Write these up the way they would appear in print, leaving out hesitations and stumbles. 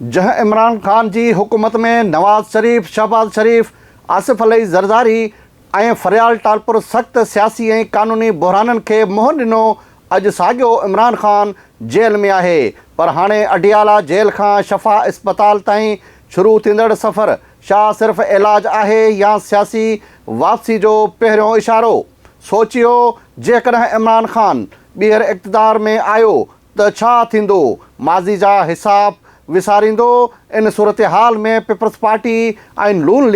जहां इमरान खान जी हुकूमत में नवाज़ शरीफ़, शहबाज शरीफ़, आसिफ अली ज़रदारी ऐं फरियाल टालपुर सख़्त सियासी ऐं क़ानूनी बहराननि खे मुंहुं ॾिनो, अॼु साॻियो इमरान खान जेल में आहे। पर हाणे अडियाला जेल खां शफ़ा इस्पताल ताईं शुरू थींदड़ सफ़र छा सिर्फ़ु इलाज आहे या सियासी वापसी जो पहिरियों इशारो? सोचियो, जेकॾहिं इमरान खान ॿीहर इक़्तिदार में आयो त छा थींदो? माज़ी जा हिसाब विसारींदो? इन सूरत हाल में पीपल्स पार्टी ऐं नून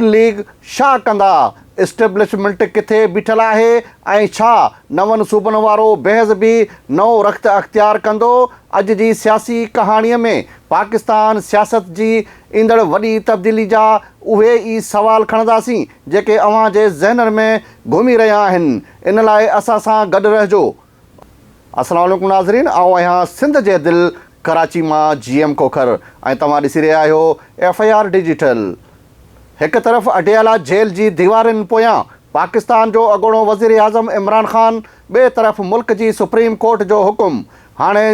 लीग छा कंदा? इस्टेब्लिशमेंट किथे बीठल आहे ऐं छा नवनि सूबनि वारो बहस बि नओं रख़्त अख़्तियार कंदो? अॼु जी सियासी कहाणीअ में पाकिस्तान सियासत जी ईंदड़ वॾी तब्दीली जा उहे ई सवाल खणंदासीं जेके अव्हां जे ज़हननि में घुमी रहिया आहिनि। इन लाइ असां सां गॾु रहिजो। अस्सलाम वालेकुम नाज़रीन, आउं आहियां सिंध जे दिलि कराची मां GM खोखर ऐं तव्हां ॾिसी रहिया आहियो FIR डिजिटल। हिक तरफ़ अडियाला जेल जी दीवारनि पोयां पाकिस्तान जो अॻूणो वज़ीर आज़म इमरान खान, ॿिए तरफ़ मुल्क जी सुप्रीम कोर्ट जो हुकुम। हाणे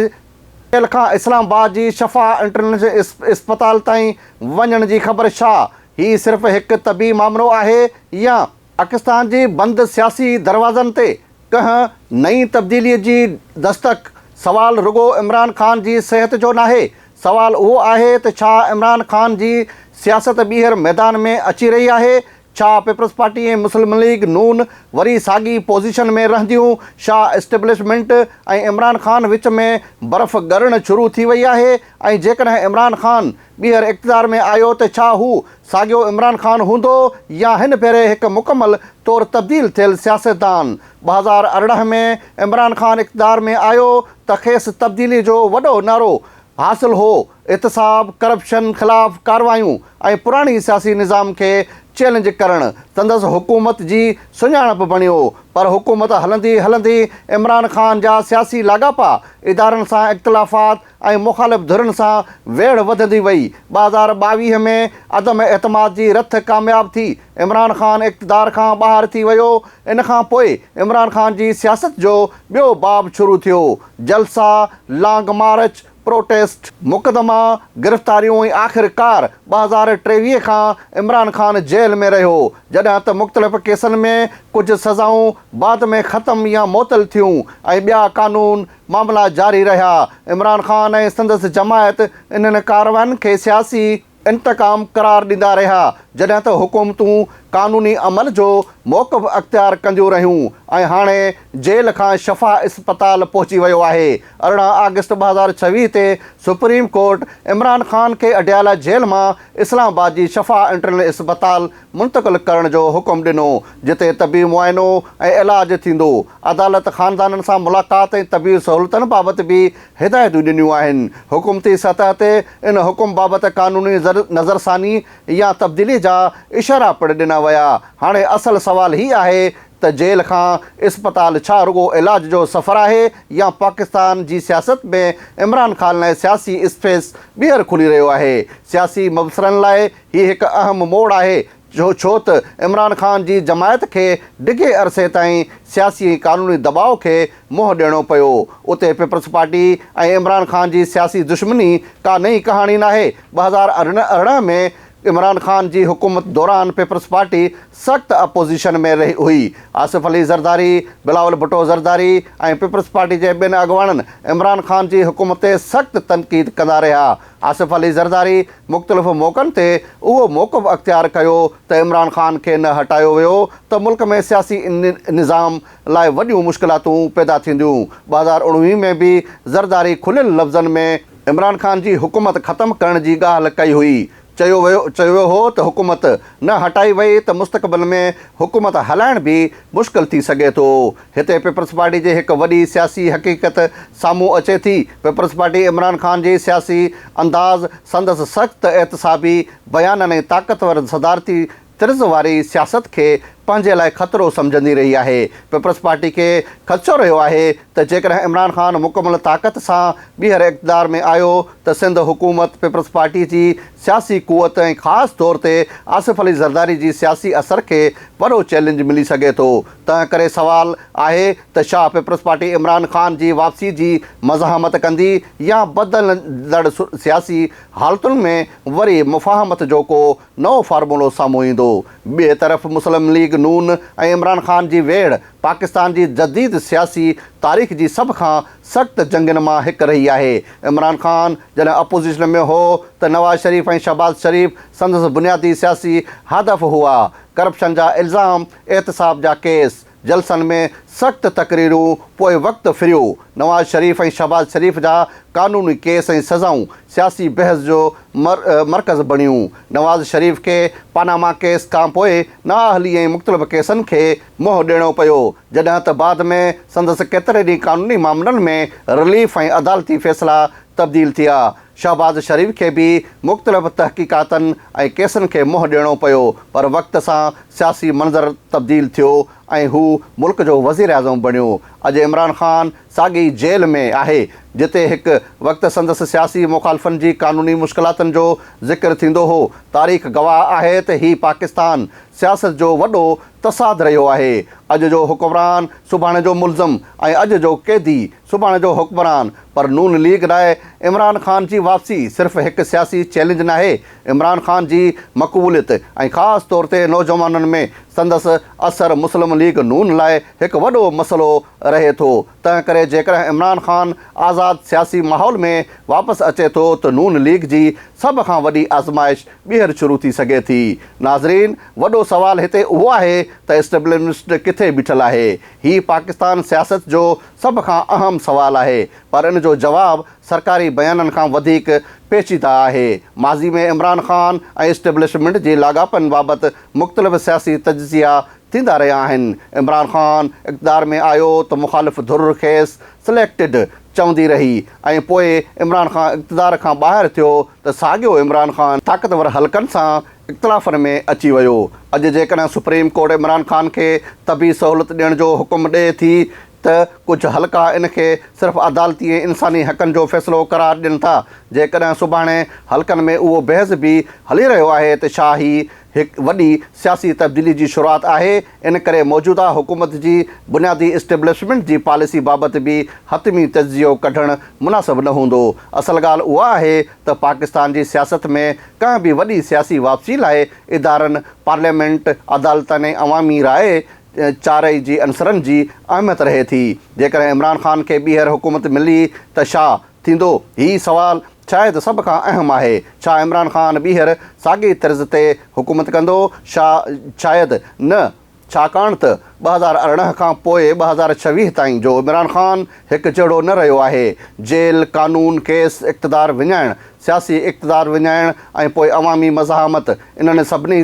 जेल खां इस्लामाबाद जी शफ़ा इंटरनेशनल इस्पताल ताईं वञण जी ख़बर छा? ही सिर्फ़ु हिकु तबी मामिलो आहे या पाकिस्तान जी बंदि सियासी दरवाज़नि ते कंहिं नई तब्दीलीअ जी दस्तक? सवाल रुगो इमरान खान जी सिहत जो नाहे, सवाल उहो आहे त छा इमरान खान जी सियासत ॿीहर मैदान में अची रही आहे? छा पीपल्स पार्टी ऐं मुस्लिम लीग नून वरी साॻी पोज़ीशन में रहंदियूं? छा इस्टेब्लिशमेंट ऐं इमरान खान विच में बर्फ़ ॻरणु शुरू थी वई आहे? ऐं जेकॾहिं इमरान खान ॿीहर इक़्तिदार में आयो त छा हू साॻियो इमरान खान हूंदो या हिन भेरे हिकु मुकमल तौरु तब्दील थियल सियासतदान? 2018 में इमरान खान इक़्तिदार में आयो त खेसि तब्दीली जो वॾो नारो हासिल हो। इतिसाब, करप्शन ख़िलाफ़ कार्रवायूं ऐं पुराणी सियासी निज़ाम खे चैलेंज करणु संदसि हुकूमत जी सुञाणप बणियो। पर हुकूमत हलंदी हलंदी इमरान खान जा सियासी लाॻापा, इदारनि सां इख़्तिलाफ़ात ऐं मुख़ालिफ़ धुरनि सां वेड़ वधंदी वई। 2022 में अदम एतमाद जी रथ कामयाबु थी इमरान खान इक़्तिदार खां ॿाहिरि थी वियो। इन खां पोइ इमरान खान जी सियासत जो ॿियो बाब शुरू थियो। जलसा, लॉन्ग मार्च, प्रोटेस्ट, मुक़दमा, गिरफ़्तारियूं ऐं आख़िरकार 2023 खां इमरान खान जेल में रहियो। जॾहिं त मुख़्तलिफ़ केसनि में कुझु सज़ाऊं बाद में ख़तमु या मुअतल थियूं ऐं ॿिया कानून मामला जारी रहिया। इमरान खान ऐं संदसि जमायत इन्हनि कार्रवाइनि खे सियासी इंतकाम करार ॾींदा रहिया, जॾहिं त हुकूमतूं क़ानूनी अमल जो मौक़िफ़ अख़्तियार कंदियूं रहियूं। ऐं हाणे जेल खां शफ़ा इस्पताल पहुची वियो आहे। 18 अगस्त 2026 ते सुप्रीम कोर्ट इमरान खान खे अडियाला जेल मां इस्लामाबाद जी शफ़ा इंटरनेशनल इस्पताल मुंतक़िल करण जो हुकुम ॾिनो, जिते तबी मुआइनो ऐं इलाज थींदो। अदालत ख़ानदाननि सां मुलाक़ात ऐं तबी सहूलियतुनि बाबति बि हिदायतूं ॾिनियूं आहिनि। हुकूमती सतह ते इन हुकुम बाबति क़ानूनी नज़रसानी या तब्दीली जा इशारा पिणु ॾिना विया। हाणे असल सवाल ही आहे त जेल खां इस्पताल छा रुगो इलाज जो सफ़र आहे या पाकिस्तान जी सियासत में इमरान खान लाइ सियासी स्पेस ॿीहर खुली रहियो आहे? सियासी मबसरनि लाइ हीउ हिकु अहम मोड़ आहे, छो त इमरान खान जी जमायत खे डिघे अरसे ताईं सियासी ऐं क़ानूनी दबाव खे मुंहुं ॾियणो पियो। उते पीपल्स पार्टी ऐं इमरान खान जी सियासी दुश्मनी का नई कहाणी नाहे। 2018 में इमरान खान जी हुकूमत दौरान पीपल्स पार्टी सख़्त अपोज़िशन में रही हुई। आसिफ अली ज़रदारी, बिलावल भुट्टो ज़रदारी ऐं पीपल्स पार्टी जे ॿिनि अॻुवाननि इमरान खान जी हुकूमत ते सख़्त तनक़ीद कंदा रहिया। आसिफ अली ज़रदारी मुख़्तलिफ़ मौक़नि ते उहो मौक़िफ़ अख़्तियार कयो त इमरान खान खे न हटायो वियो त मुल्क में सियासी निज़ाम लाइ वॾियूं मुश्किलातूं पैदा थींदियूं। 2019 में बि ज़रदारी खुलियल लफ़्ज़नि में इमरान खान जी हुकूमत ख़तमु करण जी ॻाल्हि कई हुई। चयो वियो हो त हुकूमत न हटाई वई त मुस्तक़बिल में हुकूमत हलाइण बि मुश्किल थी सघे थो। हिते पीपल्स पार्टी जी हिकु वॾी सियासी हक़ीक़त साम्हूं अचे थी। पीपल्स पार्टी इमरान खान जी सियासी अंदाज़, संदसि सख़्त एहतिसाबी बयाननि ऐं ताक़तवर सदारती तर्ज़ वारी सियासत खे पंहिंजे लाइ ख़तरो सम्झंदी रही आहे। पीपल्स पार्टी खे ख़दशो रहियो आहे त जेकॾहिं इमरान ख़ान मुकमल ताक़त सां ॿीहर इक़्तिदार में आयो त सिंध हुकूमत पीपल्स पार्टी जी सियासी क़ुवत ऐं ख़ासि तौर ते आसिफ अली ज़रदारी जी सियासी असर खे वॾो चैलेंज मिली सघे थो। तंहिं करे सवाल आहे त छा पीपल्स पार्टी इमरान ख़ान जी वापसी जी मज़ाहमत कंदी या बदिलंदड़ सियासी हालतुनि में वरी मुफ़ाहमत जो को नओं फार्मूलो साम्हूं ईंदो। ॿिए तरफ़ मुस्लिम लीग नून ऐं इमरान ख़ान जी वेढ़ पाकिस्तान जी जदीद सियासी तारीख़ जी सभ खां सख़्तु जंगनि मां हिकु रही आहे। इमरान ख़ान जॾहिं अपोज़िशन में हो त नवाज़ शरीफ़ ऐं शहबाज़ शरीफ़ संदसि बुनियादी सियासी हदफ़ हुआ। करप्शन जा इल्ज़ाम, एहतसाब जा केस, जलसनि में सख़्तु तक़रीरूं, पोइ वक़्तु फिरियो। नवाज़ शरीफ़ ऐं शहबाज़ शरीफ़ जा क़ानूनी केस ऐं सज़ाऊं सियासी बहस जो मर्कज़ बणियूं। नवाज़ शरीफ़ खे पानामा केस खां पोइ नाअहली ऐं मुख़्तलिफ़ केसनि खे मुंहुं ॾियणो पियो, जॾहिं त बाद में संदसि केतिरे ॾींहं क़ानूनी मामलनि में रिलीफ ऐं अदालती फ़ैसिला तब्दील थिया। शहबाज़ शरीफ़ खे बि मुख़्तलिफ़ तहक़ीक़ातनि ऐं केसनि खे मुंहुं ॾियणो पियो, पर वक़्त सां सियासी मंज़र तब्दील थियो ऐं हू मुल्क जो वज़ीर आज़म बणियो। अॼु इमरान ख़ान साॻी जेल में आहे जिते हिकु वक़्तु संदसि सियासी मुख़ालिफ़नि जी क़ानूनी मुश्किलातुनि जो ज़िक्र थींदो हो। तारीख़ गवाह आहे त हीउ पाकिस्तान सियासत जो वॾो तसाद रहियो आहे। अॼु जो हुक्मरान सुभाणे जो मुल्ज़िम ऐं अॼु जो क़ैदी सुभाणे जो हुक्मरान। पर नून लीग लाइ इमरान ख़ान जी वापसी सिर्फ़ु हिकु सियासी चैलेंज नाहे। इमरान ख़ान जी मक़बूलियत ऐं ख़ासि तौर ते नौजवाननि में संदसि असर मुस्लिम लीग नून लाइ हिकु वॾो मसइलो रहे थो। तंहिं करे जेकॾहिं इमरान ख़ान आज़ादु सियासी माहौल में वापसि अचे थो त नून लीग जी सभ खां वॾी आज़माइश ॿीहर शुरू थी सघे थी। नाज़रीन, वॾो सुवालु हिते उहो आहे त एस्टेब्लिशमेंट किथे बीठल आहे। हीउ पाकिस्तान सियासत जो सभ खां अहम सुवालु आहे, पर इन जो जवाबु सरकारी बयाननि खां वधीक पेचीदा आहे। माज़ी में इमरान ख़ान ऐं एस्टेब्लिशमेंट जी लाॻापनि बाबति मुख़्तलिफ़ सियासी तजिज़िया थींदा रहिया आहिनि। इमरान ख़ान इक़्तिदार में आयो त मुख़ालिफ़ धुर खेसि सिलेक्टेड चवंदी रही ऐं पोइ इमरान ख़ान इक़्तिदार खां ॿाहिरि थियो त साॻियो इमरान ख़ान ताक़तवर हलकनि सां इख़्तिलाफ़नि में अची वियो। अॼु जेकॾहिं सुप्रीम कोर्ट इमरान ख़ान खे तबी सहूलियत ॾियण जो हुकुम ॾिए थी त कुझु हल्का इन खे सिर्फ़ु अदालती ऐं इंसानी हक़नि जो फ़ैसिलो करार ॾियनि था। जेकॾहिं सुभाणे हल्कनि में उहो बहस बि हली रहियो आहे त छा ही हिकु वॾी सियासी तब्दीली जी शुरूआत आहे। इन करे मौजूदा हुकूमत जी बुनियादी इस्टेब्लिशमेंट जी पॉलिसी बाबति बि हतमी तजियो कढणु मुनासिबु न हूंदो। असल ॻाल्हि उहा आहे त पाकिस्तान जी सियासत में कंहिं बि वॾी सियासी वापसी लाइ इदारनि, पार्लियामेंट, अदालतनि ऐं अवामी राय चारई जी अंसरनि जी अहमियत रहे थी। जेकॾहिं इमरान ख़ान खे ॿीहर हुकूमत मिली त छा थींदो? हीउ सुवालु शायदि सभ खां अहम आहे। छा इमरान ख़ान ॿीहर साॻी तर्ज़ ते हुकूमत कंदो? शायदि न, छाकाणि त 2018 खां पोइ 2026 ताईं जो इमरान ख़ान हिकु जहिड़ो न रहियो आहे। जेल, कानून, केस, इक़्तिदार विञाइणु, सियासी इक़्तिदार विञाइणु ऐं पोइ अवामी मज़ाहमत, इन्हनि सभिनी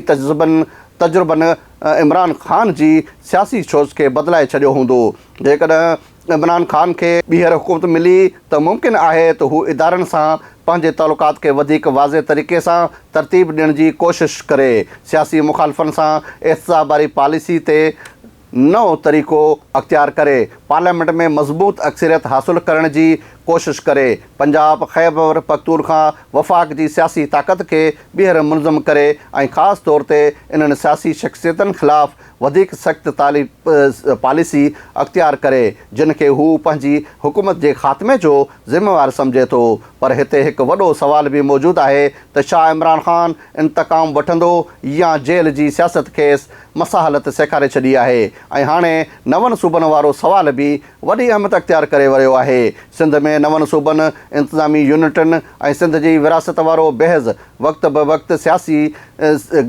तजुर्बनि इमरान ख़ान जी सियासी सोच खे बदिलाए छॾियो हूंदो। जेकॾहिं इमरान ख़ान खे ॿीहर हुकूमत मिली त मुमकिन आहे त हू इदारनि सां पंहिंजे तालुकात खे वधीक वाज़े तरीक़े सां तरतीब ॾियण जी कोशिशि करे, सियासी मुख़ालिफ़नि सां एहतसाब वारी पॉलिसी ते नओं तरीक़ो अख़्तियार करे, पार्लियामेंट में मज़बूत अक्सरियत हासिलु करण जी कोशिशि करे, पंजाब, खैबर पख्तूनख्वा, वफ़ाक़ जी सियासी ताक़त खे ॿीहर मुनज़म करे ऐं ख़ासि तौर ते इन्हनि सियासी शख़्सियतनि ख़िलाफ़ु वधीक सख़्तु पॉलिसी अख़्तियार करे जिन खे हू पंहिंजी हुकूमत जे ख़ात्मे जो ज़िम्मेवार सम्झे थो। पर हिते हिकु वॾो सुवाल बि मौजूदु आहे त छा इमरान ख़ान इंतक़ाम वठंदो या जेल जी सियासत खेसि मसाहलत सेखारे छॾी आहे। ऐं हाणे नवनि सूबनि वारो सुवाल बि वॾी अहमियत अख़्तियार करे वियो आहे। सिंध में नवनि सूबनि, इंतिज़ामी यूनिटनि ऐं सिंध जी विरासत वारो बहस वक़्त ब वक़्तु सियासी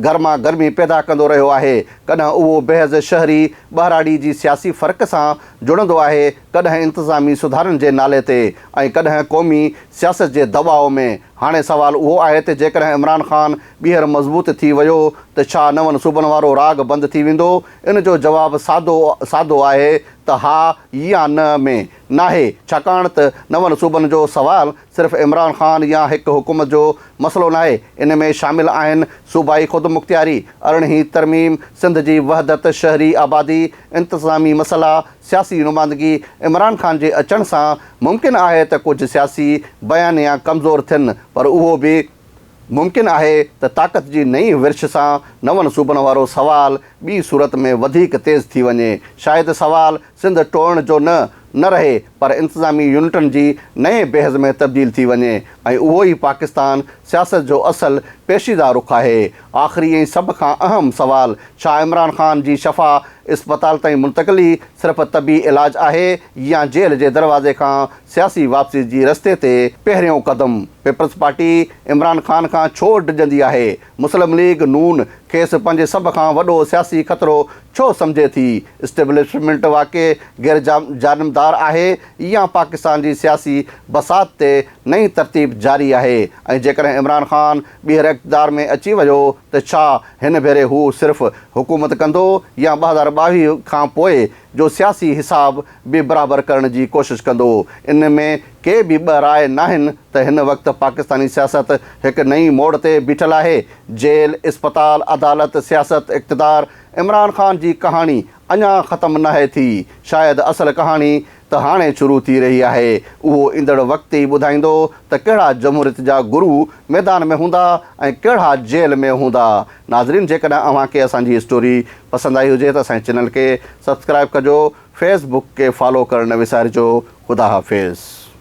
गर्मा गर्मी पैदा कंदो रहियो आहे। कॾहिं उहो बहस शहरी बहिराड़ी जी सियासी फ़र्क़ सां जुड़ंदो आहे, कॾहिं इंतिज़ामी सुधारनि जे नाले ते ऐं कॾहिं क़ौमी सियासत जे दबाउ में। हाणे सुवालु उहो आहे त जेकॾहिं इमरान ख़ान ॿीहर मज़बूत थी वियो त छा नवनि सूबनि वारो राग बंदि थी वेंदो? इन जो जवाबु सादो आहे त हा या न में नाहे, छाकाणि त नवनि सूबनि जो सवाल सिर्फ़ु इमरान ख़ान या हिकु हुकूमत जो मसइलो नाहे। इन में शामिल आहिनि सूबाई ख़ुदमुख़्तियारी, 18हीं तरमीम, सिंध जी वहदत, शहरी आबादी, इंतिज़ामी मसइला, सियासी नुमाइंदगी। इमरान ख़ान जे अचण सां मुमकिन आहे त कुझु सियासी बयानिया कमज़ोर थियनि, पर उहो बि मुमकिन आहे त ताक़त जी नई विर्छ सां नवनि सूबनि वारो सवाल ॿी सूरत में वधीक तेज़ थी वञे। शायदि सवाल सिंध टोड़ण जो न रहे, पर इंतिज़ामी यूनिटनि जी नए बेहज़ में तब्दील थी वञे, ऐं उहो ई पाकिस्तान सियासत जो असलु पेशीदा रुख़ आहे। आख़िरी ऐं सभ खां अहम सवाल, छा इमरान ख़ान जी शफ़ा इस्पताल ताईं मुंतक़िली सिर्फ़ु तबी इलाज आहे या जेल जे दरवाज़े खां सियासी वापसी जी रस्ते ते पहिरियों क़दम? पीपल्स पार्टी इमरान ख़ान खां छो डिॼंदी आहे? मुस्लिम लीग नून खेसि पंहिंजे सभ खां वॾो सियासी ख़तरो छो सम्झे थी? इस्टेब्लिशमेंट वाक़ई गैर जानबदार आहे या पाकिस्तान जी सियासी बसात ते नई तरतीब जारी आहे? ऐं जेकॾहिं इमरान ख़ान ॿीहर इक़्तिदार में अची वियो त छा हिन भेरे हू सिर्फ़ु हुकूमत कंदो या 2022 खां पोइ जो सियासी हिसाब बि बराबरि करण जी कोशिशि कंदो? इन में के बि ॿ राय नाहिनि त हिन वक़्तु पाकिस्तानी सियासत हिकु नई मोड़ ते बीठल आहे। जेल, इस्पताल, अदालत, सियासत, इक़्तिदार, इमरान ख़ान जी कहाणी अञा ख़तमु नाहे थी। शायदि असुलु कहाणी त हाणे शुरू थी रही आहे। उहो ईंदड़ वक़्तु ई ॿुधाईंदो त कहिड़ा जमहूरियत जा गुरू मैदान में हूंदा ऐं कहिड़ा जेल में हूंदा। नाज़रीन, जेकॾहिं अव्हांखे असांजी स्टोरी पसंदि आई हुजे त असांजे चैनल खे सब्सक्राइब कजो, फेसबुक खे फॉलो करणु न विसारिजो। ख़ुदा हाफ़िज़।